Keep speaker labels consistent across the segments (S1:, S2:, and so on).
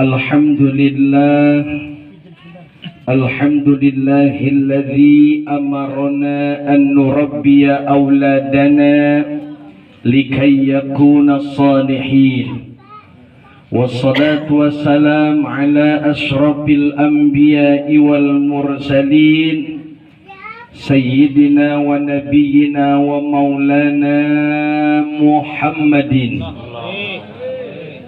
S1: Alhamdulillah, alhamdulillahilladzi amarna an nurabbiya auladana likay yakuna salihin. Wassalatu wassalam ala ashrafil anbiya'i wal mursalin sayyidina wa nabiyyina wa maulana Muhammadin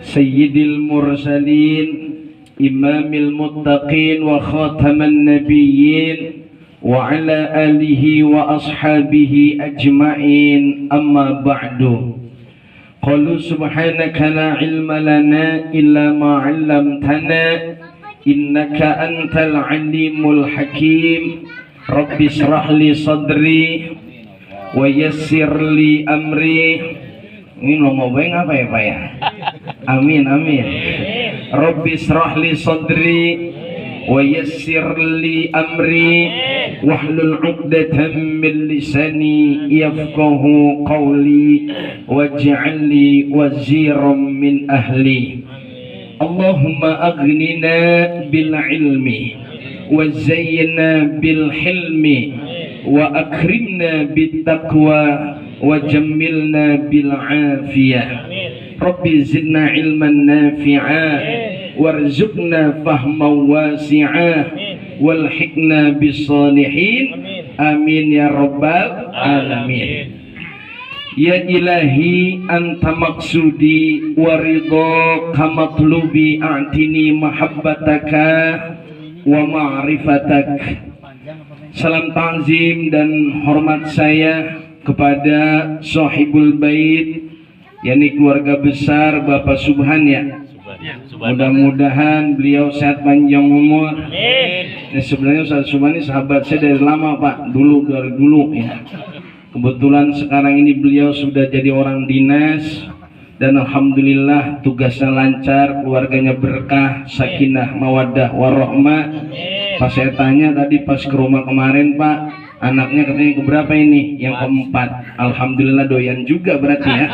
S1: sayyidil mursalin imamil muttaqin wa khataman nabiyyin wa ala alihi wa ashabihi ajma'in, amma ba'du. Qalu subhanaka la ilma lana illa ma 'allamtana innaka antal alimul hakim. Rabbi shrah li sadri wa yassir li amri. Ini ngomong baik apa ya Pak ya? Amin amin. Rabbi shrah li sadri wa yassir li amri wahlul 'uqdatam min lisani yafqahu qawli waj'al li waziran min ahli. Allahumma aghnina bil ilmi wa zayyina bil hilmi wa akrimna bit taqwa wa jammilna bil afiyah. Rabbi zidna ilman nafi'ah warzuqna fahman wasi'ah walhiqna bis salihin, amin ya rabbal alamin. Ya ilahi anta maksudi wa ridha matlubi a'tini mahabbataka wa ma'rifatak. Salam ta'zim dan hormat saya kepada sahibul bait, yakni keluarga besar Bapak Subhan ya. Mudah-mudahan beliau sehat panjang umur. Sebenarnya Ustaz Subhan ini sahabat saya dari lama Pak, dari dulu ya. Kebetulan sekarang ini beliau sudah jadi orang dinas dan alhamdulillah tugasnya lancar, keluarganya berkah, sakinah, mawaddah, warahmah. Pas saya tanya tadi pas ke rumah kemarin Pak, anaknya katanya keberapa ini? Yang keempat. Alhamdulillah doyan juga berarti ya.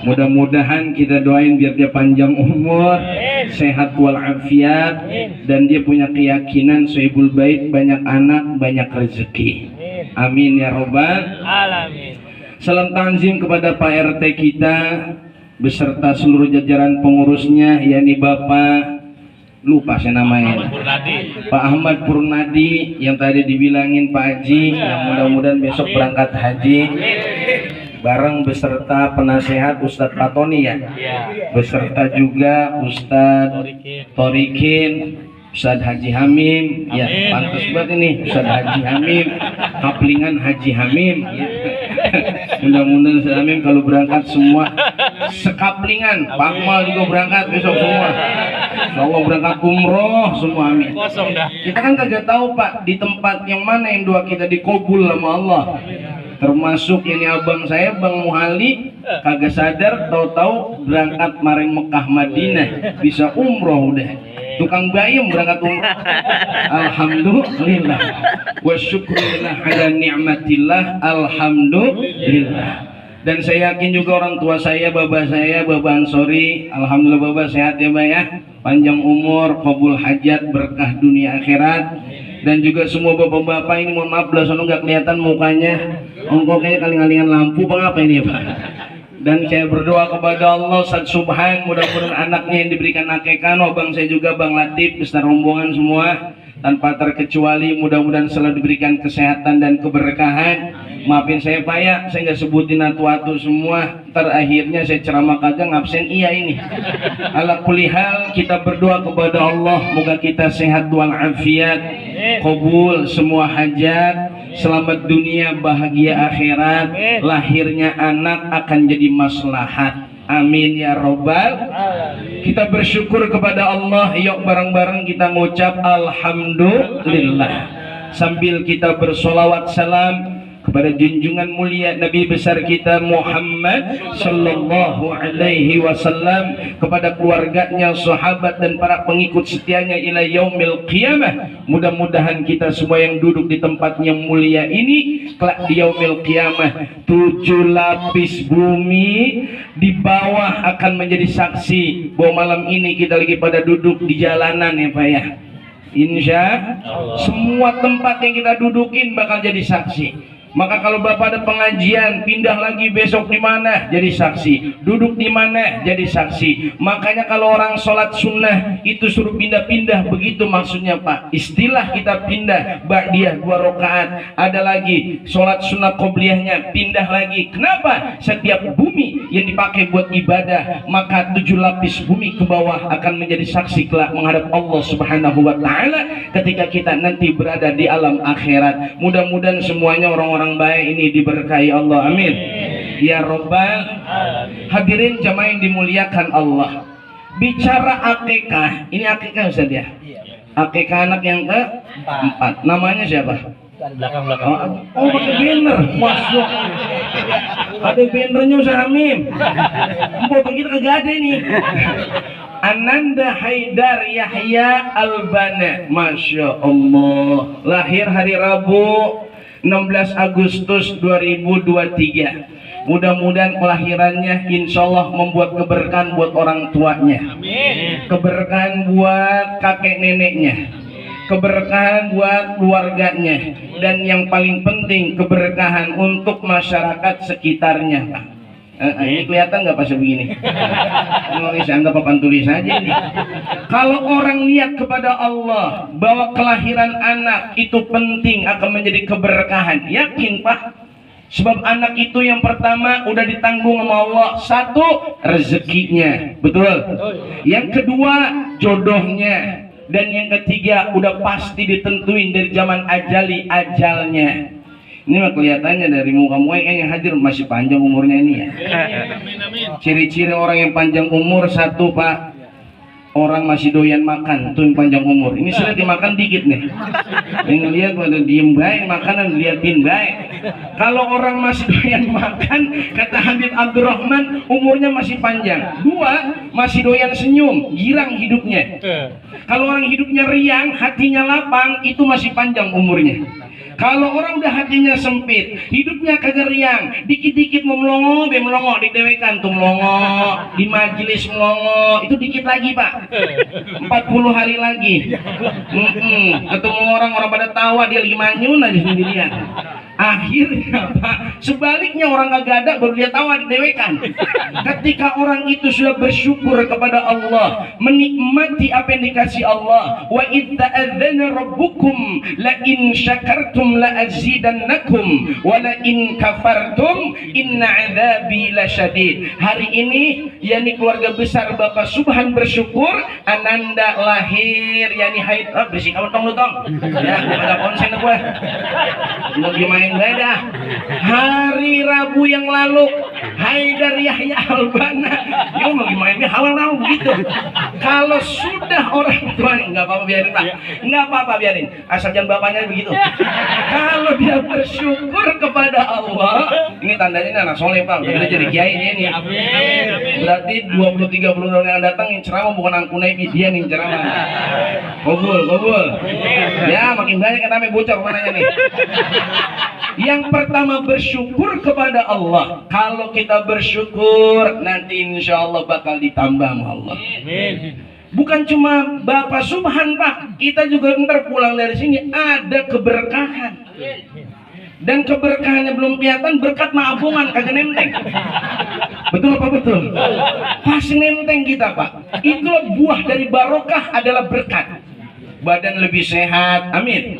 S1: Mudah-mudahan kita doain biar dia panjang umur, sehat walafiat, dan dia punya keyakinan sahibul bait, banyak anak, banyak rezeki. Amin ya robbal alamin. Salam ta'zim kepada Pak RT kita beserta seluruh jajaran pengurusnya, yakni Bapak lupa saya namanya Pak Ahmad Purnadi yang tadi dibilangin Pak Haji, yang mudah-mudahan besok berangkat haji bareng beserta penasehat Ustadz Patoni ya, beserta juga Ustadz Torikin, Ustadz Haji Hamim ya, pantas banget ini Ustadz Haji Hamim, kaplingan Haji Hamim ya. Mudah-mudahan Ustadz Hamim kalau berangkat semua sekaplingan, Pak Mal juga berangkat besok semua, Allah berangkat umroh semua, amin. Kita kan kagak tahu Pak di tempat yang mana yang doa kita dikabul sama Allah. Termasuk ini abang saya Bang Muhali kagak sadar, tahu-tahu berangkat kemarin Mekah Madinah bisa umroh udah. Tukang bayam berangkat umroh. Alhamdulillah wa syukurillah ala ni'matillah, alhamdulillah. Dan saya yakin juga orang tua saya, Bapak Ansori, alhamdulillah Bapak sehat ya Pak ya, panjang umur, qabul hajat, berkah dunia akhirat. Dan juga semua bapak-bapak ini, mohon maaf belah sono nggak kelihatan mukanya, kayaknya kaling-kalingan lampu apa ini ya Pak. Dan saya berdoa kepada Allah Subhan, mudah-mudahan anaknya yang diberikan akekah, abang saya juga Bang Latif beserta rombongan semua tanpa terkecuali mudah-mudahan selalu diberikan kesehatan dan keberkahan. Maafin saya Pak ya, saya nggak sebutin atu-atu semua, terakhirnya saya ceramah kagak ngabsen iya ini. Ala kulli hal kita berdoa kepada Allah moga kita sehat walafiat, qabul semua hajat, selamat dunia, bahagia akhirat, lahirnya anak akan jadi maslahat. Amin ya robbal. Kita bersyukur kepada Allah. Yuk bareng-bareng kita mengucap alhamdulillah sambil kita bersolawat salam kepada junjungan mulia Nabi besar kita Muhammad sallallahu alaihi wasallam, kepada keluarganya, sahabat dan para pengikut setianya ila yaumil qiyamah. Mudah-mudahan kita semua yang duduk di tempat yang mulia ini kelak di yaumil qiyamah 7 lapis bumi di bawah akan menjadi saksi bahwa malam ini kita lagi pada duduk di jalanan ya Pak ya. Insya Allah semua tempat yang kita dudukin bakal jadi saksi. Maka kalau Bapak ada pengajian, pindah lagi besok di mana? Jadi saksi. Duduk di mana? Jadi saksi. Makanya kalau orang sholat sunnah itu suruh pindah-pindah, begitu maksudnya Pak. Istilah kita pindah, ba'diyah 2 rakaat. Ada lagi sholat sunnah qobliyahnya, pindah lagi. Kenapa? Setiap bumi yang dipakai buat ibadah, maka 7 lapis bumi ke bawah akan menjadi saksi kelak menghadap Allah Subhanahu wa Ta'ala ketika kita nanti berada di alam akhirat. Mudah-mudahan semuanya orang-orang baik ini diberkahi Allah, amin ya robbal. Hadirin jamaah yang dimuliakan Allah, bicara akikah, ini akikah Ustaz ya, akikah anak yang ke-4, namanya siapa? Oh pakai banner, masuk ada bannernya Ustaz Hamim. Bapak kita kagak ada nih. Ananda Haidar Yahya Albana, Masya Allah, lahir hari Rabu 16 Agustus 2023. Mudah-mudahan kelahirannya insya Allah membuat keberkahan buat orang tuanya, keberkahan buat kakek neneknya, keberkahan buat keluarganya, dan yang paling penting keberkahan untuk masyarakat sekitarnya. Ini kelihatan nggak pas begini? Ini anggap papan tulis aja ini. Kalau orang lihat kepada Allah bahwa kelahiran anak itu penting akan menjadi keberkahan, yakin Pak? Sebab anak itu yang pertama udah ditanggung sama Allah. 1, rezekinya, betul. Yang kedua, jodohnya. Dan yang ketiga, udah pasti ditentuin dari zaman ajalnya. Ini mah kelihatannya dari muka-muka yang hadir masih panjang umurnya ini ya. Ciri-ciri orang yang panjang umur, 1 Pak, orang masih doyan makan, tuh yang panjang umur. Ini sudah dimakan dikit nih. Yang ngeliat pada diem baik, makanan liatin baik. Kalau orang masih doyan makan, kata Habib Abdurrahman, umurnya masih panjang. 2, masih doyan senyum, girang hidupnya. Kalau orang hidupnya riang, hatinya lapang, itu masih panjang umurnya. Kalau orang udah hatinya sempit, hidupnya kagak riang, dikit-dikit mau melongo, melongo, didewekan tuh melongo, di majelis melongo, itu dikit lagi Pak, 40 hari lagi. Ketemu orang pada tawa, dia lagi manyun aja sendirian. Akhirnya Pak, sebaliknya orang kagak ada baru dia tawa didewekan. Ketika orang itu sudah bersyukur kepada Allah, menikmati apa yang dikasih Allah, wa idza adzana rabbukum la in syakartum la azidannakum wa la in kafartum inna adzabi lasyadid. Hari ini yakni keluarga besar Bapak Subhan bersyukur Ananda lahir yakni haid. Berisik amat tong lu tong. Ya, ada konsen gue. Lagi main beda. Hari Rabu yang lalu Haidar Yahya Albana dia lagi mainnya halal begitu. Kalau sudah orang tua nggak apa-apa biarin Pak, nggak apa-apa biarin, asal jangan bapaknya begitu. Kalau dia bersyukur kepada Allah, ini tandanya ini anak soleh Pak, udah jadi kiai ini. Berarti 20-30 tahun yang datang yang ceramah bukan angkunai dia nih ceramah. Gobul. Ya makin banyak yang namanya bocor mananya nih. Yang pertama bersyukur kepada Allah. Kalau kita bersyukur nanti insya Allah bakal ditambah sama Allah. Bukan cuma Bapak Subhan Pak, kita juga ntar pulang dari sini ada keberkahan. Dan keberkahannya belum kelihatan, berkat maabungan kagak nenteng. Betul apa betul? Pasti nenteng kita Pak. Itulah buah dari barokah adalah berkat. Badan lebih sehat, amin.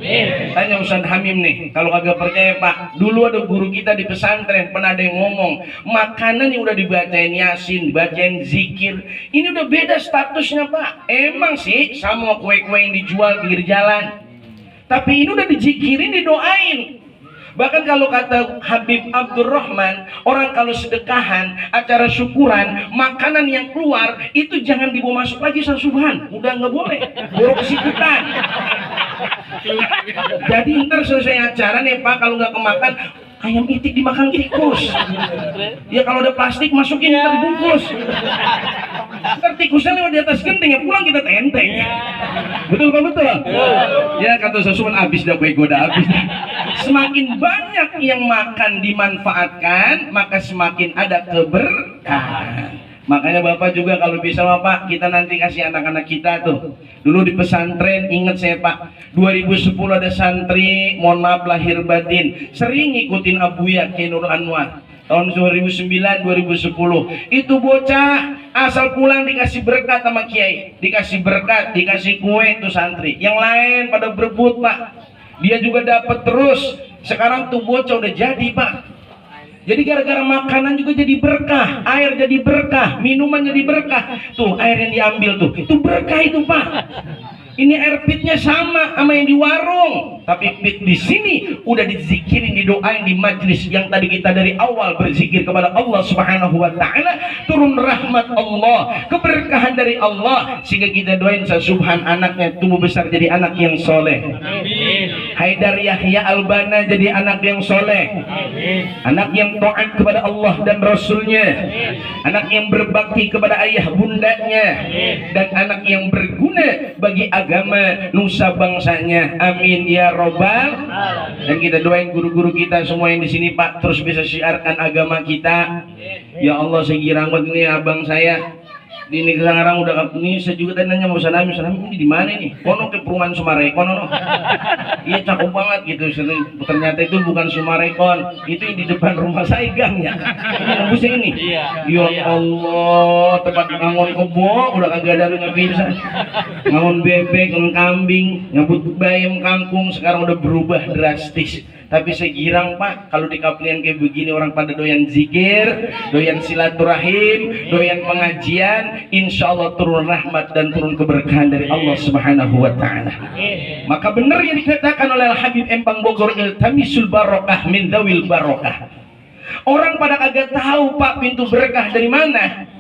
S1: Tanya Ustaz Hamim nih, kalau kagak percaya Pak, dulu ada guru kita di pesantren pernah ada yang ngomong, makanan yang udah dibacain Yasin, dibacain zikir, ini udah beda statusnya Pak. Emang sih sama kue-kue yang dijual pinggir jalan, tapi ini udah dizikirin, didoain. Bahkan kalau kata Habib Abdurrahman, orang kalau sedekahan, acara syukuran, makanan yang keluar itu jangan dibawa masuk lagi Subhan, udah nggak boleh, bawa ke sikutan. Jadi ntar selesai acara nih Pak, kalau nggak kemakan, ayam itik dimakan tikus. Ya kalau ada plastik masukin kita dibungkus. Ntar tikusnya lewat di atas genting, ya pulang kita tenteng. Betul Pak, betul? Ya kata Sasuman habis dah kue goda habis. Semakin banyak yang makan dimanfaatkan, maka semakin ada keberkahan. Makanya Bapak juga kalau bisa Bapak, kita nanti kasih anak-anak kita tuh. Dulu di pesantren, ingat saya Pak, 2010 ada santri, mohon maaf lahir batin, sering ngikutin Abuya Nur Anwar. Tahun 2009, 2010 itu bocah asal pulang dikasih berkat sama kiai, dikasih berkat, dikasih kue tuh santri. Yang lain pada berebut Pak, dia juga dapat terus. Sekarang tuh bocah udah jadi Pak. Jadi gara-gara makanan juga jadi berkah, air jadi berkah, minuman jadi berkah. Tuh air yang diambil tuh, itu berkah itu Pak. Ini air pitnya sama yang di warung, tapi pit di sini udah dizikirin, didoain di majlis yang tadi kita dari awal berzikir kepada Allah Subhanahu wa taala, turun rahmat Allah, keberkahan dari Allah, sehingga kita doain Subhan anaknya tumbuh besar jadi anak yang soleh. Haidar Yahya Albana jadi anak yang soleh, anak yang taat kepada Allah dan Rasulnya, anak yang berbakti kepada ayah bundanya, dan anak yang berguna bagi agama nusa bangsanya. Amin ya robbal. Dan kita doain guru-guru kita semua yang di sini Pak terus bisa syiarkan agama kita. Ya Allah, segi rambut ini abang saya di ini sekarang udah ini, saya juga tadi nanya mau Sanami ini di mana nih? Kono ke perumahan Sumarekon no. Iya cakep banget gitu. Ternyata itu bukan Sumarekon, itu di depan rumah saya gang ya. Nembusnya ini. Ya Allah, tempat ngangon kebo udah kagak ada nggak bisa. Ngangon bebek, ngangon kambing, nyambut bayam kangkung sekarang udah berubah drastis. Tapi saya girang Pak, kalau di kapalian kayak begini orang pada doyan zikir, doyan silaturahim, doyan pengajian, insya Allah turun rahmat dan turun keberkahan dari Allah Subhanahu wa taala. Maka benar yang dikatakan oleh Al-Habib Empang Bogor, iltamisul barokah min dawil barokah. Orang pada kagak tahu Pak pintu berkah dari mana.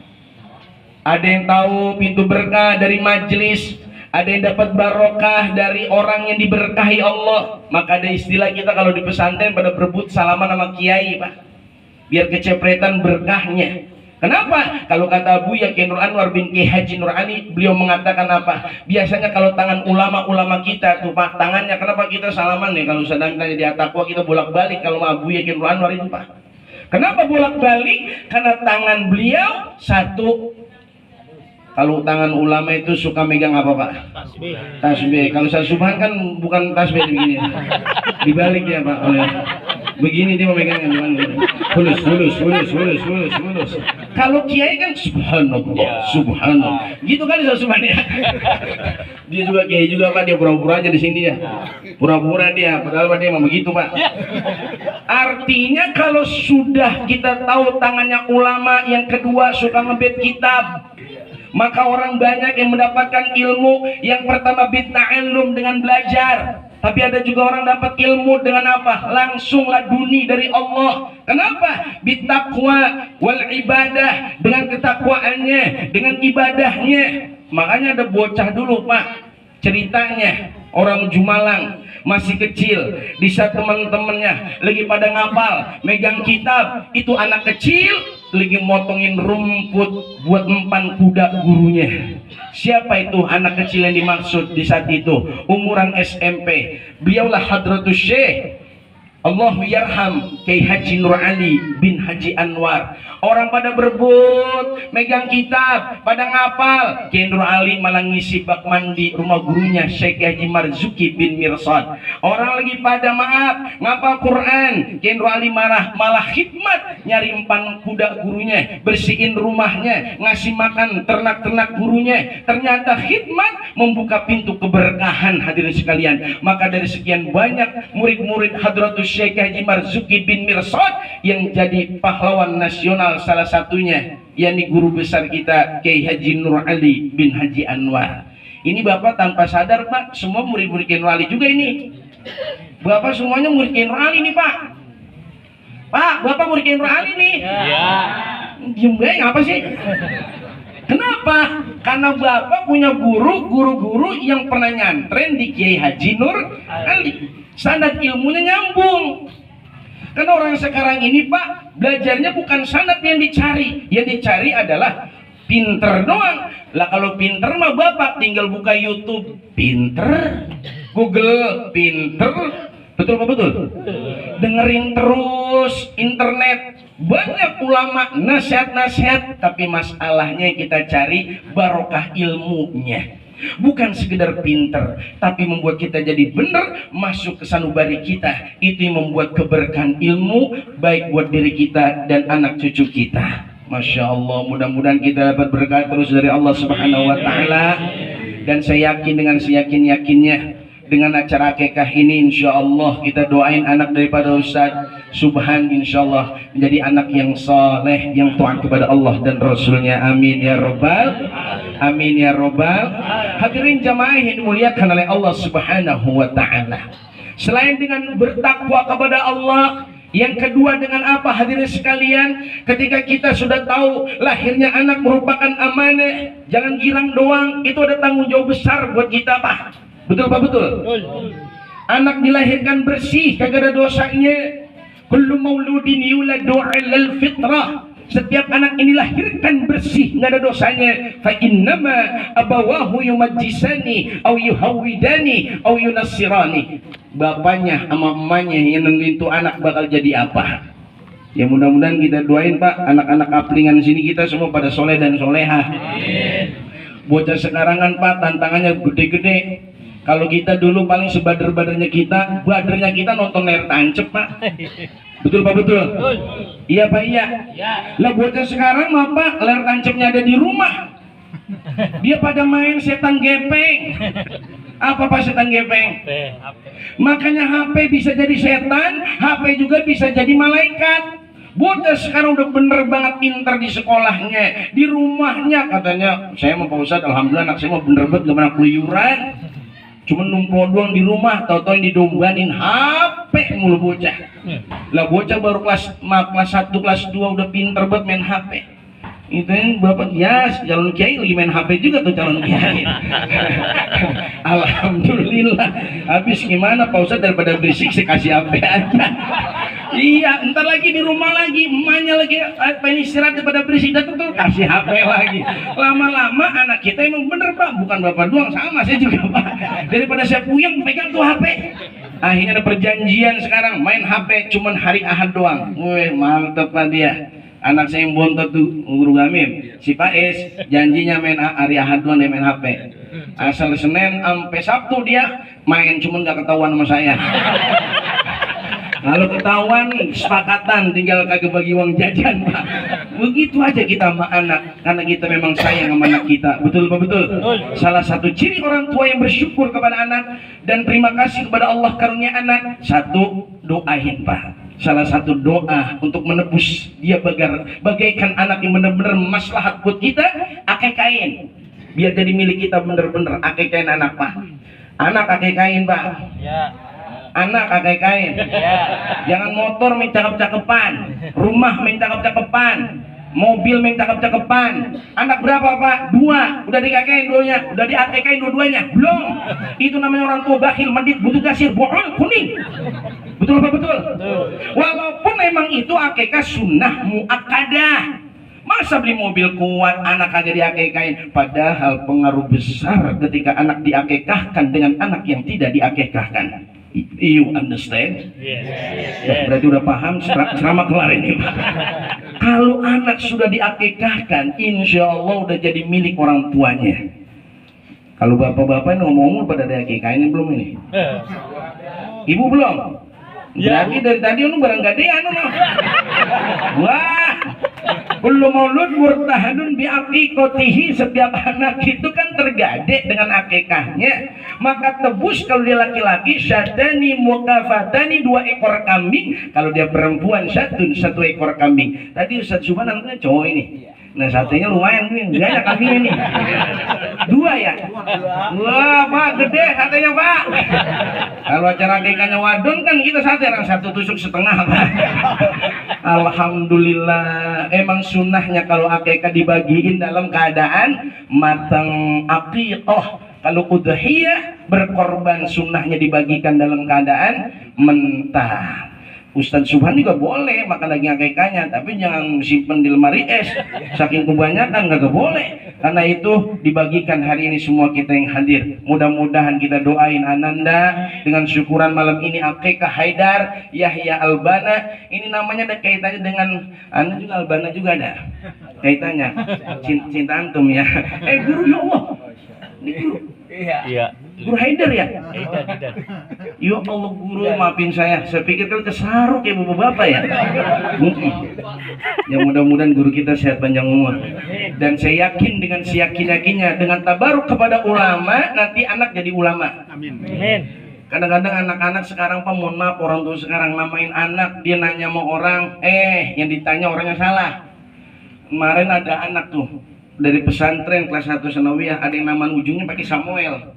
S1: Ada yang tahu pintu berkah dari majelis, ada yang dapat barokah dari orang yang diberkahi Allah. Maka ada istilah kita kalau di pesantren pada berebut salaman sama kiai Pak, biar kecepretan berkahnya. Kenapa? Kalau kata Abu Yakin Nur Anwar bin Ki Haji Nur Ali, beliau mengatakan apa? Biasanya kalau tangan ulama-ulama kita tuh Pak, tangannya kenapa kita salaman nih? Kalau sedang tanya di Atakwa kita bolak-balik kalau Abu Yakin Nur Anwar itu Pak. Kenapa bolak-balik? Karena tangan beliau satu. Kalau tangan ulama itu suka megang apa Pak? Tasbih. Tasbih. Kalau saya subhan kan bukan tasbih begini. Dibalik ya Pak. Begini dia memegangnya dengan hulus. Kalau kiai kan subhanallah, subhanallah. Gitu kan saya subhan ya. Dia juga kiai juga Pak, dia pura-pura aja di sini ya. Pura-pura dia, padahal dia memang begitu Pak. Artinya kalau sudah kita tahu tangannya ulama, yang kedua suka ngebet kitab, maka orang banyak yang mendapatkan ilmu. Yang pertama bitta'allum, dengan belajar. Tapi ada juga orang dapat ilmu dengan apa? Langsung laduni dari Allah. Kenapa? Bittaqwa wal ibadah, dengan ketakwaannya, dengan ibadahnya. Makanya ada bocah dulu Pak, ceritanya orang Jumalang, masih kecil, di saat teman-temannya lagi pada ngapal, megang kitab, itu anak kecil lagi motongin rumput buat mempan kuda gurunya. Siapa itu anak kecil yang dimaksud di saat itu? Umuran SMP. Beliaulah Hadratus Syekh Allahu yarham Kiai Haji Nur Ali bin Haji Anwar. Orang pada berebut, megang kitab, pada ngapal. Kiai Nur Ali malah ngisi bak mandi rumah gurunya Syekh Haji Marzuki bin Mirsad. Orang lagi pada maaf ngapal Quran, Kiai Nur Ali malah khidmat, nyari empan kuda gurunya, bersihin rumahnya, ngasih makan ternak-ternak gurunya. Ternyata khidmat membuka pintu keberkahan hadirin sekalian. Maka dari sekian banyak murid-murid Hadratus Syekh Haji Marzuki bin Mirsad yang jadi pahlawan nasional, salah satunya yakni guru besar kita Kiai Haji Nur Ali bin Haji Anwar. Ini Bapak tanpa sadar Pak, semua murid-murid Kiai Nur Ali juga ini. Bapak semuanya murid Kiai Nur Ali nih Pak. Pak, Bapak murid Kiai Nur Ali nih. Iya. Diem banget apa sih? Kenapa? Karena Bapak punya guru-guru yang pernah nyantren di Kiai Haji Nur Ali. Standar ilmunya nyambung. Karena orang sekarang ini Pak, belajarnya bukan sanad yang dicari adalah pinter doang. Lah kalau pinter mah Bapak tinggal buka YouTube, pinter, Google, pinter, betul apa betul? Dengerin terus internet, banyak ulama nasihat-nasihat, tapi masalahnya kita cari barokah ilmunya. Bukan sekedar pinter, tapi membuat kita jadi benar, masuk ke sanubari kita. Itu yang membuat keberkahan ilmu, baik buat diri kita dan anak cucu kita. Masya Allah, mudah-mudahan kita dapat berkah terus dari Allah Subhanahu Wa Taala. Dan saya yakin dengan seyakin-yakinnya, dengan acara akikah ini insya Allah kita doain anak daripada Ustaz Subhan insya Allah menjadi anak yang saleh, yang taat kepada Allah dan Rasulnya. Amin ya Rabbal, amin ya Rabbal. Hadirin jamaah yang dimuliakan oleh Allah Subhanahu Wa Taala, selain dengan bertakwa kepada Allah, yang kedua dengan apa hadirin sekalian? Ketika kita sudah tahu lahirnya anak merupakan amanah, jangan girang doang, itu ada tanggung jawab besar buat kita Pak. Betul Pak, betul? Anak dilahirkan bersih, kagak ada dosanya. Kullu mauludin yuladu 'alal fitrah. Setiap anak ini lahirkan bersih, nggak ada dosanya. Fa innama abawahu yumajjisani au yuhawidani au yunassirani. Bapaknya sama emaknya yang nentuin tuh anak bakal jadi apa. Ya mudah-mudahan kita doain Pak, anak-anak kaplingan sini kita semua pada soleh dan solehah. Bocah sekarang kan Pak tantangannya gede-gede. Kalau kita dulu paling sebader-badernya kita, badernya kita nonton layar tancep Pak. Betul Pak, betul? Iya Pak, iya. Lah bocah sekarang mah Pak, layar tancapnya ada di rumah. Dia pada main setan gepeng. Apa Pak setan gepeng? Makanya HP bisa jadi setan, HP juga bisa jadi malaikat. Bocah sekarang udah bener banget pinter di sekolahnya, di rumahnya katanya. Saya mau Pak Ustadz, alhamdulillah anak saya mau bener banget gak pernah keluyuran. Cuma numpuk doang di rumah, tau-tau yang didombanin HP mulu bocah. Lah bocah baru kelas 1, kelas 2 udah pinter banget main HP. Itu yang bapak ya calon kiai lagi main HP juga tuh calon kiai. Alhamdulillah. Habis gimana Pak Ustadz, daripada berisik saya kasih HP aja. Iya, entar lagi di rumah lagi, emaknya lagi pengen istirahat daripada berisik, datang tuh kasih HP lagi. Lama-lama anak kita emang bener Pak, bukan bapak doang, sama saya juga Pak. Daripada saya puyeng pegang tuh HP. Akhirnya ada perjanjian sekarang main HP cuman hari Ahad doang. Wih, mantep Pak dia. Anak saya yang bontot tuh guru Gamim, si Pak Es, janjinya main hari Ahad doang dia main HP. Asal Senin sampai Sabtu dia main, cuman gak ketahuan sama saya. Kalau ketahuan sepakatan, tinggal kagak bagi uang jajan Pak. Begitu aja kita sama anak, karena kita memang sayang sama anak kita. Betul Pak, betul? Salah satu ciri orang tua yang bersyukur kepada anak dan terima kasih kepada Allah karunia anak, satu, doain Pak. Salah satu doa untuk menebus dia bagaikan anak yang benar-benar maslahat buat kita, akekain. Biar jadi milik kita bener-bener, akekain anak Pak. Anak akekain Pak. Ya. Anak akekain. Ya. Jangan motor main cakep-cakepan, rumah main cakep-cakepan, mobil main cakep-cakepan. Anak berapa Pak? 2. Udah dikakain duanya, udah diakekain dua-duanya? Belum. Itu namanya orang tua bakhil, mendit, butuh kasir, bohong, kuning. Betul apa betul? Walaupun memang itu akekah sunnah muakkadah. Masa beli mobil kuat anak kagak diakekain? Padahal pengaruh besar ketika anak diakekahkan dengan anak yang tidak diakekahkan. You understand? Yes. Ya, berarti udah paham ceramah kelar ini Pak. Kalau anak sudah diakekahkan, insya Allah udah jadi milik orang tuanya. Kalau bapak-bapak ngomong pada diakekahin belum ini? Ibu belum? Berarti dari tadi lu barang gadean lu. Wah, kullu maulud murtahadun bi aqiqatihi. Setiap anak itu kan tergade dengan akikahnya. Maka tebus kalau dia laki-laki syatani mukafatani, 2 ekor kambing. Kalau dia perempuan 1 ekor kambing. Tadi Ustaz Subhan anaknya cowok ini. Nah satenya lumayan nih, banyak kambingnya nih. 2 ya? Wah Pak, gede satenya Pak. Kalau acara akikahnya wadon kan kita sate orang 1 tusuk setengah Pak. Alhamdulillah. Emang sunnahnya kalau akikah dibagiin dalam keadaan matang aqiqah. Kalau udhiyah berkorban sunnahnya dibagikan dalam keadaan mentah. Ustadz Subhan juga boleh makan daging akikahnya, tapi jangan simpen di lemari es, saking kebanyakan nggak boleh. Karena itu dibagikan hari ini semua kita yang hadir. Mudah-mudahan kita doain Ananda dengan syukuran malam ini akikah Haidar Yahya Albana. Ini namanya ada kaitannya dengan Anda juga, Albana juga ada kaitannya. Cinta antum ya. Guru, ya Allah, ini guru.
S2: Iya.
S1: Guru Haidar ya?
S2: Haidar.
S1: Ya Allah guru, maafin saya pikir kan kesaruk ya bapak-bapak ya. Ya mudah-mudahan guru kita sehat panjang umur. Dan saya yakin dengan seyakin-yakinnya, dengan tabaruk kepada ulama, nanti anak jadi ulama.
S2: Amin.
S1: Kadang-kadang anak-anak sekarang Pak, mohon maaf, orang tua sekarang namain anak, dia nanya sama orang, yang ditanya orangnya salah. Kemarin ada anak tuh dari pesantren kelas 1 sanawiyah, ada yang nama ujungnya pakai Samuel.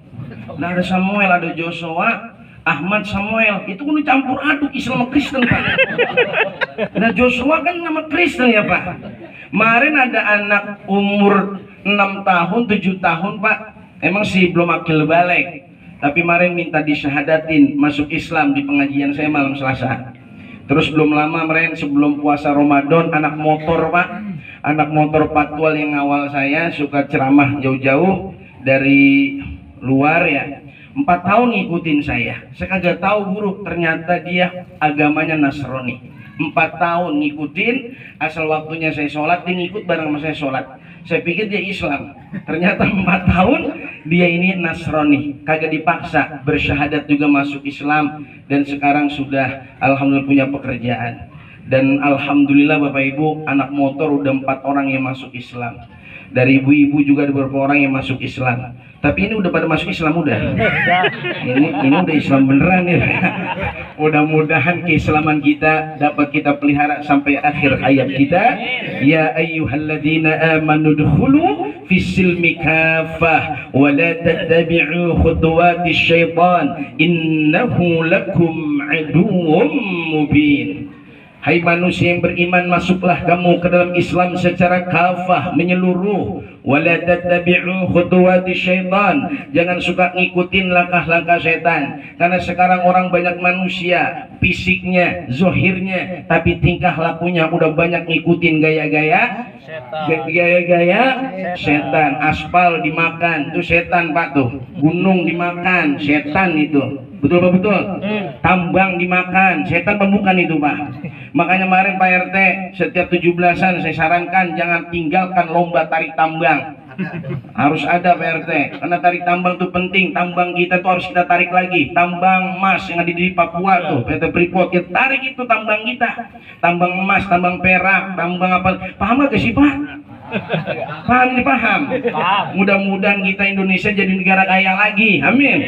S1: Nah, ada Samuel, ada Joshua, Ahmad, Samuel. Itu kan campur aduk Islam sama Kristen, Pak. Nah, Joshua kan nama Kristen ya, Pak. Kemarin ada anak umur 6 tahun, 7 tahun, Pak. Emang sih belum akil balik. Tapi kemarin minta disyahadatin masuk Islam di pengajian saya malam Selasa. Terus belum lama kemarin sebelum puasa Ramadan, anak motor, Pak. Anak motor patwal yang awal saya suka ceramah jauh-jauh dari luar ya, 4 tahun ngikutin saya kagak tahu guru, ternyata dia agamanya Nasrani. 4 tahun ngikutin, asal waktunya saya sholat dia ngikut bareng sama saya sholat. Saya pikir dia Islam, ternyata 4 tahun dia ini Nasrani, kagak dipaksa, bersyahadat juga masuk Islam, dan sekarang sudah alhamdulillah punya pekerjaan. Dan alhamdulillah Bapak Ibu, anak motor udah 4 orang yang masuk Islam. Dari ibu-ibu juga ada beberapa orang yang masuk Islam. Tapi ini udah pada masuk Islam udah. Ini udah Islam beneran ya. Mudah-mudahan keislaman kita dapat kita pelihara sampai akhir hayat kita. Ya ayyuhalladzina amanu dkhulu fis-silmi kaffah wa la tattabi'u khutuwatis syaitan innahu lakum aduwwum mubin. Hai manusia yang beriman, masuklah kamu ke dalam Islam secara kafah, menyeluruh. Wala tattabi'u khutuwati syaitan, jangan suka ngikutin langkah-langkah setan. Karena sekarang orang banyak manusia, fisiknya, zohirnya, tapi tingkah lakunya udah banyak ngikutin gaya-gaya setan. Aspal dimakan, itu setan Pak tuh. Gunung dimakan, setan itu. Betul Pak, betul. Tambang dimakan, setan pembukan itu Pak. Makanya kemarin Pak RT setiap 17-an saya sarankan jangan tinggalkan lomba tarik tambang. Harus ada Pak RT, karena tarik tambang itu penting. Tambang kita tuh harus kita tarik lagi. Tambang emas yang ada di Papua tuh, PT Freeport, kita tarik itu tambang kita. Tambang emas, tambang perak, tambang apa? Paham gak sih Pak? Paham nih, paham. Mudah-mudahan kita Indonesia jadi negara kaya lagi. Amin.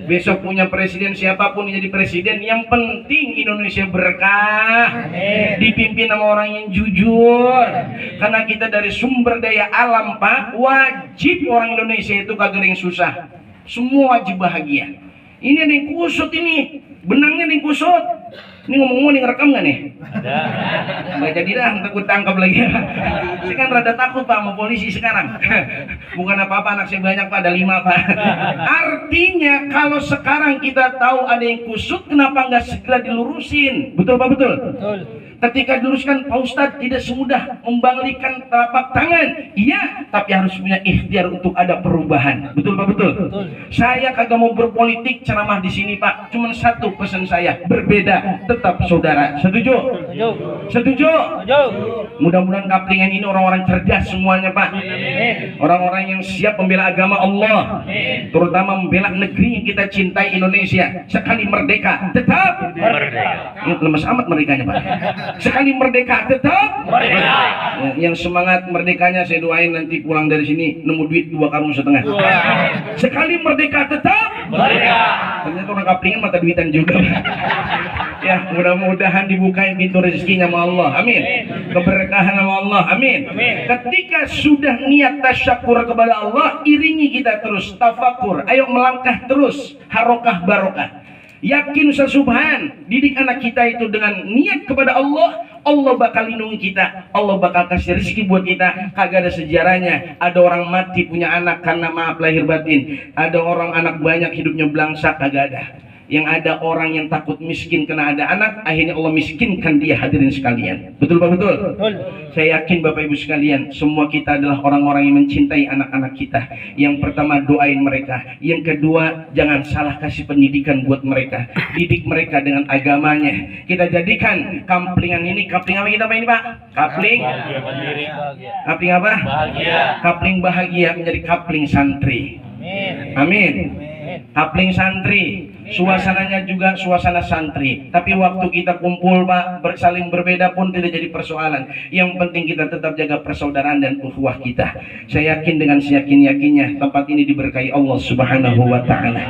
S1: Besok punya presiden siapapun yang jadi presiden, yang penting Indonesia berkah. Dipimpin sama orang yang jujur. Karena kita dari sumber daya alam Pak, wajib orang Indonesia itu kagak ada yang susah. Semua wajib bahagia. Ini ada yang kusut ini, benangnya ada yang kusut. Ini ngomong-ngomong nih, ngerekam gak nih? Ada. Nggak jadi dah, ntar gue tangkap lagi. Saya kan rada takut Pak sama polisi sekarang. Bukan apa-apa, anak saya banyak Pak, ada 5 Pak. Artinya kalau sekarang kita tahu ada yang kusut, kenapa nggak segera dilurusin? Betul Pak, betul? Betul. Ketika diluruskan Pak Ustadz tidak semudah membalikan telapak tangan. Iya, tapi harus punya ikhtiar untuk ada perubahan. Betul Pak, betul? Betul. Saya kagak mau berpolitik ceramah di sini Pak. Cuman satu pesan saya, berbeda tetap saudara. Setuju? Setuju. Setuju? Setuju. Mudah-mudahan kaplingan ini orang-orang cerdas semuanya Pak. Orang-orang yang siap membela agama Allah. Terutama membela negeri yang kita cintai, Indonesia. Sekali merdeka tetap merdeka. Ini lemes amat merdekanya Pak. Sekali merdeka tetap merdeka. Yang semangat merdekanya saya doain nanti pulang dari sini nemu duit 2,5 karung. Sekali merdeka tetap merdeka. Ternyata orang kaplingan mata duitan juga. Ya, mudah-mudahan dibukain pintu rezekinya sama Allah. Amin. Keberkahan sama Allah. Amin. Ketika sudah niat tasyakur kepada Allah, iringi kita terus tafakur. Ayo melangkah terus, harokah barokah. Yakin Ustaz Subhan, didik anak kita itu dengan niat kepada Allah, Allah bakal lindungi kita, Allah bakal kasih rezeki buat kita. Kagak ada sejarahnya, ada orang mati punya anak karena maaf lahir batin, ada orang anak banyak hidupnya belangsak, kagak ada. Yang ada orang yang takut miskin karena ada anak, akhirnya Allah miskinkan dia. Hadirin sekalian, betul Pak? Betul. Saya yakin Bapak Ibu sekalian, semua kita adalah orang-orang yang mencintai anak-anak kita. Yang pertama, doain mereka. Yang kedua, jangan salah kasih pendidikan buat mereka. Didik mereka dengan agamanya. Kita jadikan kamplingan ini, kapling apa kita Pak ini Pak? Kapling kapling apa? Bahagia. Kapling bahagia menjadi kapling santri. Amin. Kapling santri, suasananya juga suasana santri. Tapi waktu kita kumpul Pak, saling berbeda pun tidak jadi persoalan. Yang penting kita tetap jaga persaudaraan dan ukhuwah kita. Saya yakin dengan seyakin-yakinnya tempat ini diberkahi Allah Subhanahu wa taala.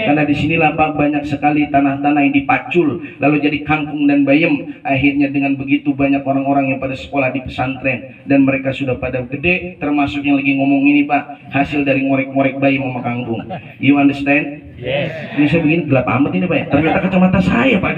S1: Karena disinilah Pak banyak sekali tanah-tanah yang dipacul lalu jadi kangkung dan bayem. Akhirnya dengan begitu banyak orang-orang yang pada sekolah di pesantren dan mereka sudah pada gede, termasuk yang lagi ngomong ini Pak, hasil dari ngorek-ngorek bayem sama kangkung. You understand? Yes. Ini saya begini gelap amat ini Pak ya. Ternyata kacamata saya Pak.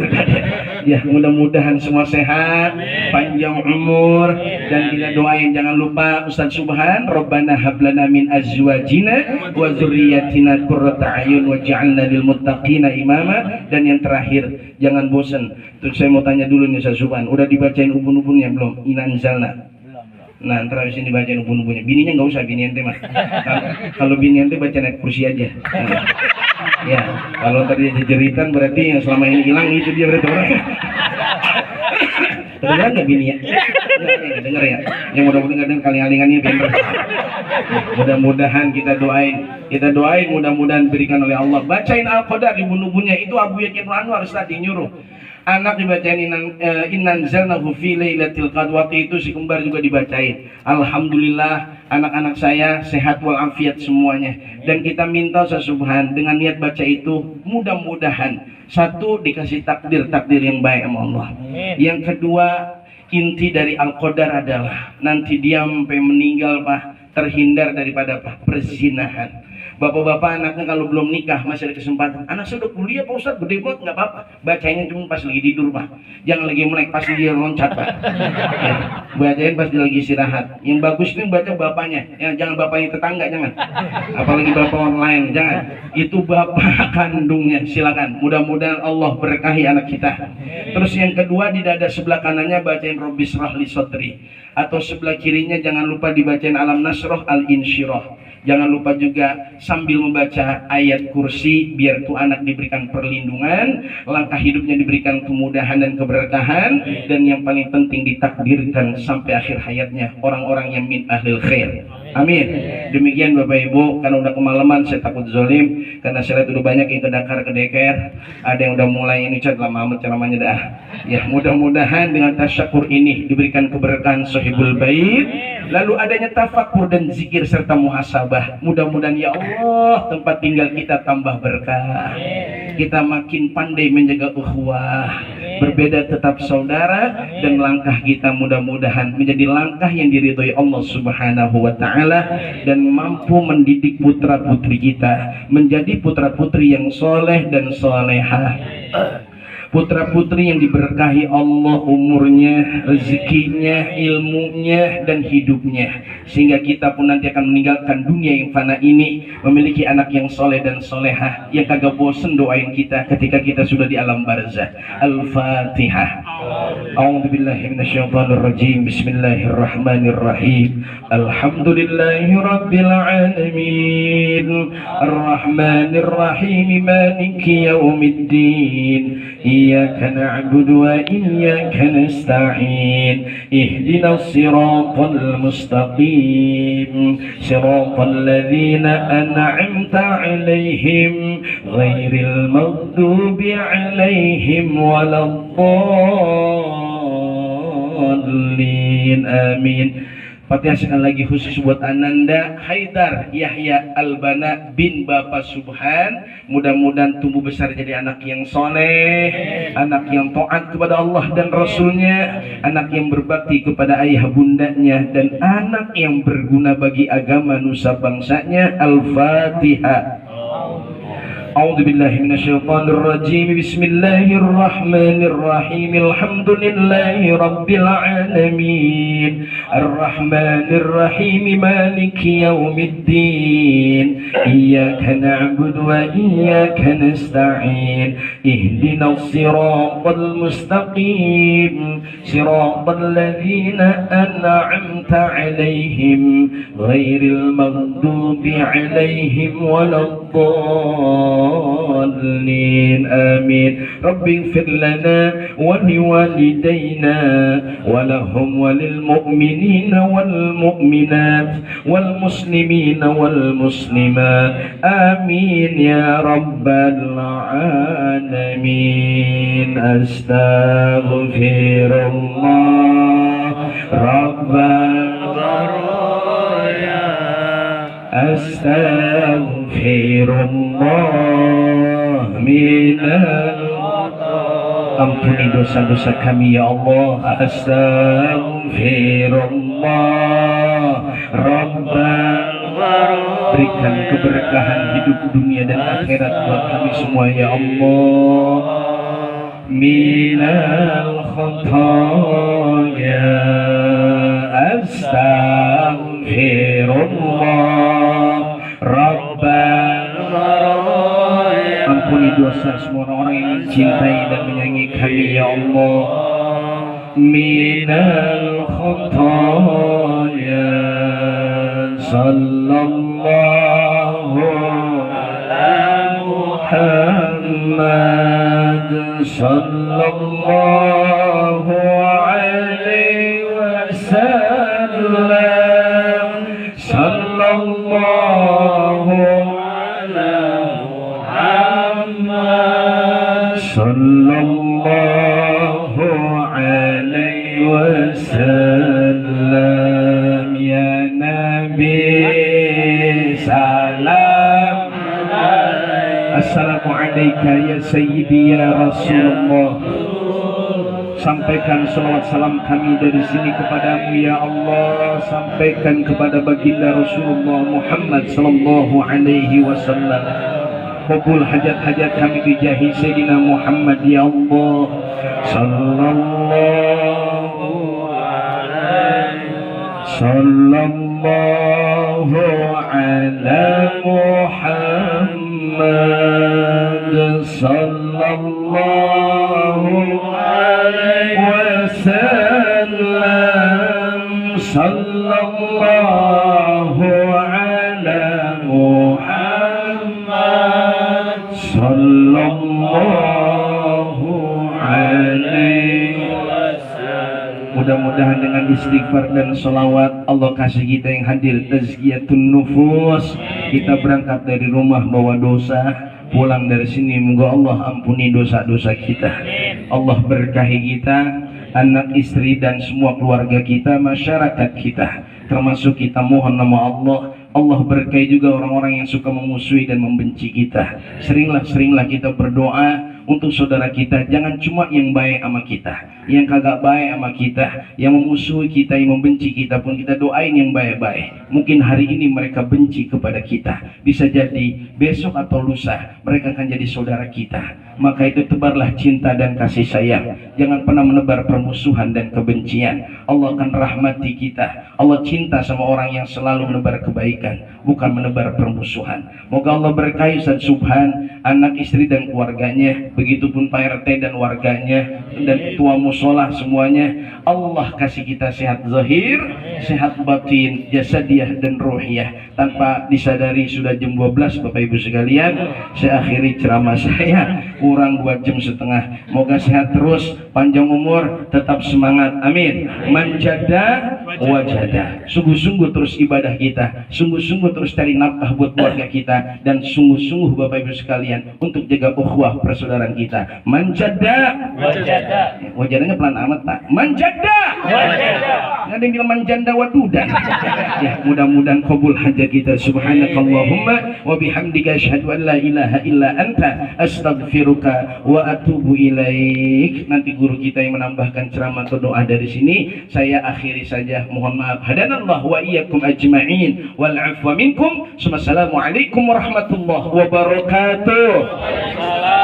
S1: Ya mudah-mudahan semua sehat, panjang umur, dan kita doain jangan lupa Ustaz Subhan, Rabbana hablana min azwajina wa dzurriyyatina qurrata a'yun waj'alna lil muttaqina imama. Dan yang terakhir, jangan bosan. Terus saya mau tanya dulu nih Ustaz Subhan, udah dibacain ubun-ubunnya belum? Inanzalna. Nah, ntar habis ini bacain ubun-ubunnya. Bininya nggak usah, bini ente mah. Kalau bini ente baca naik kursi aja. Ya, kalau tadi jeritan berarti yang selama ini hilang itu dia berarti orang. Kedengeran nggak bini ya? Nggak denger ya? Yang mudah-mudahan nggak denger kali-kalingannya biar. Mudah-mudahan kita doain mudah-mudahan diberikan oleh Allah. Bacain Al-Qadar di ubun-ubunnya itu Abu Yakin Anwar tadi nyuruh. Anak dibacain Innan zalnahu fi lailatul qadr, waktu itu si kembar juga dibacain. Alhamdulillah anak-anak saya sehat walafiat semuanya. Dan kita minta Subhan dengan niat baca itu mudah-mudahan satu dikasih takdir yang baik sama Allah. Yang kedua, inti dari Al-Qadar adalah nanti dia sampai meninggal Pak terhindar daripada perzinahan. Bapak-bapak anaknya kalau belum nikah masih ada kesempatan. Anak saya udah kuliah Pak Ustadz, gede banget, nggak apa-apa. Bacanya cuma pas lagi tidur Pak. Jangan lagi melek pas dia loncat Pak. Ya, bacain pas dia lagi istirahat. Yang bagus itu baca bapaknya. Ya, jangan bapaknya tetangga, jangan. Apalagi bapak online, jangan. Itu bapak kandungnya, silakan. Mudah-mudahan Allah berkahi anak kita. Terus yang kedua di dada sebelah kanannya bacain Robbi Shrah li Sodri. Atau sebelah kirinya jangan lupa dibacain Alam Nasroh Al-Insyirah. Jangan lupa juga sambil membaca ayat kursi biar tuh anak diberikan perlindungan, langkah hidupnya diberikan kemudahan dan keberkahan, dan yang paling penting ditakdirkan sampai akhir hayatnya orang-orang yang min ahlil khair. Amin. Demikian Bapak Ibu, karena udah kemalaman saya takut zolim, karena saya lihat udah banyak yang kedeker, ada yang udah mulai ini cat lama amat ceramahnya dah. Ya mudah-mudahan dengan tasyakur ini diberikan keberkahan sahibul bait, lalu adanya tafakur dan zikir serta muhasabah. Mudah-mudahan ya Allah tempat tinggal kita tambah berkah, kita makin pandai menjaga ukhuwah, berbeda tetap saudara, dan langkah kita mudah-mudahan menjadi langkah yang diridhoi Allah Subhanahu wa taala, dan mampu mendidik putra putri kita menjadi putra putri yang soleh dan solehah, putra putri yang diberkahi Allah umurnya, rezekinya, ilmunya, dan hidupnya, sehingga kita pun nanti akan meninggalkan dunia yang fana ini memiliki anak yang soleh dan solehah yang kagak bosen doain kita ketika kita sudah di alam barzah. Al-Fatihah. A'udzubillahi minasyaitonirrajim. Bismillahirrahmanirrahim. Alhamdulillahi rabbil alamin. Ar-Rahmanirrahim. Maliki yaumiddin. Iyyaka na'budu wa iyyaka nasta'in. Ihdinas siratal mustaqim. Siratal ladzina an'amta 'alaihim ghairil maghdubi 'alaihim waladdallin. Amin. Fatihah sekali lagi khusus buat Ananda Haidar Yahya Albana bin Bapak Subhan. Mudah-mudahan tumbuh besar jadi anak yang soleh, anak yang taat kepada Allah dan Rasulnya, anak yang berbakti kepada ayah bundanya, dan anak yang berguna bagi agama nusa bangsanya. Al-Fatihah. أعوذ بالله من الشيطان الرجيم بسم الله الرحمن الرحيم الحمد لله رب العالمين الرحمن الرحيم مالك يوم الدين إياك نعبد وإياك نستعين اهدنا الصراط المستقيم صراط الذين أنعمت عليهم غير المغضوب عليهم ولا الضالين آمين رب اغفر لنا ولوالدينا ولهم وللمؤمنين والمؤمنات والمسلمين والمسلمات آمين يا رب العالمين أستغفر الله رب البرايا أستغفر الله من Ampuni dosa-dosa kami ya Allah. Astaghfirullah Rabbana. Berikan keberkahan hidup dunia dan akhirat buat kami semua ya Allah. Minal khotoya Astaghfirullah Rabbana. Ampuni dosa semua orang-orang yang mencintai dan menyayangi kami ya Allah. Minal khotoya sallallahu ala Muhammad sallallahu alaihi wasallam sallallahu sallallahu alaihi wasallam ya Nabi salam assalamu alayka ya sayyidi ya Rasulullah. Sampaikan salawat salam kami dari sini kepadamu ya Allah. Sampaikan kepada baginda Rasulullah Muhammad sallallahu alaihi wasallam. Kabul hajat-hajat kami dijahi Sayyidina Muhammad ya Allah sallallahu ala Muhammad sallallahu alaihi wasallam sallallahu ala Muhammad sallallahu alaihi wasallam. Mudah-mudahan dengan istighfar dan salawat Allah kasih kita yang hadir tazkiyatun nufus. Kita berangkat dari rumah bawa dosa, pulang dari sini moga Allah ampuni dosa-dosa kita. Allah berkahi kita, anak istri dan semua keluarga kita, masyarakat kita, termasuk kita mohon nama Allah. Allah berkahi juga orang-orang yang suka memusuhi dan membenci kita. Seringlah kita berdoa untuk saudara kita. Jangan cuma yang baik sama kita, yang kagak baik sama kita, yang memusuhi kita, yang membenci kita pun kita doain yang baik-baik. Mungkin hari ini mereka benci kepada kita, bisa jadi besok atau lusa mereka akan jadi saudara kita. Maka itu tebarlah cinta dan kasih sayang. Jangan pernah menebar permusuhan dan kebencian. Allah akan rahmati kita. Allah cinta sama orang yang selalu menebar kebaikan, bukan menebar permusuhan. Moga Allah berkahi Ustaz Subhan, anak istri dan keluarganya, begitupun Pak RT dan warganya, dan ketua musola semuanya. Allah kasih kita sehat zahir, sehat batin, jasadiah dan ruhiyah. Tanpa disadari sudah jam 12 Bapak Ibu sekalian. Saya akhiri ceramah saya, kurang 2 jam setengah. Moga sehat terus, panjang umur, tetap semangat, amin. Manjada wajada. Sungguh-sungguh terus ibadah kita, sungguh-sungguh terus cari nafkah buat keluarga kita, dan sungguh-sungguh Bapak Ibu sekalian untuk jaga ukhuwah persaudaraan pelajaran kita. Manjada. Wajadanya pelan amat Pak. Manjada. Nggak ada yang bilang manjanda wadudan. Ya, mudah-mudahan kabul hajat kita. Subhanakallahumma wa bihamdika asyhadu an la ilaha illa anta astaghfiruka wa atubu ilaik. Nanti guru kita yang menambahkan ceramah atau doa dari sini. Saya akhiri saja. Mohon maaf. Hadanallah wa iyyakum ajma'in wal afwa minkum. Assalamualaikum warahmatullahi wabarakatuh.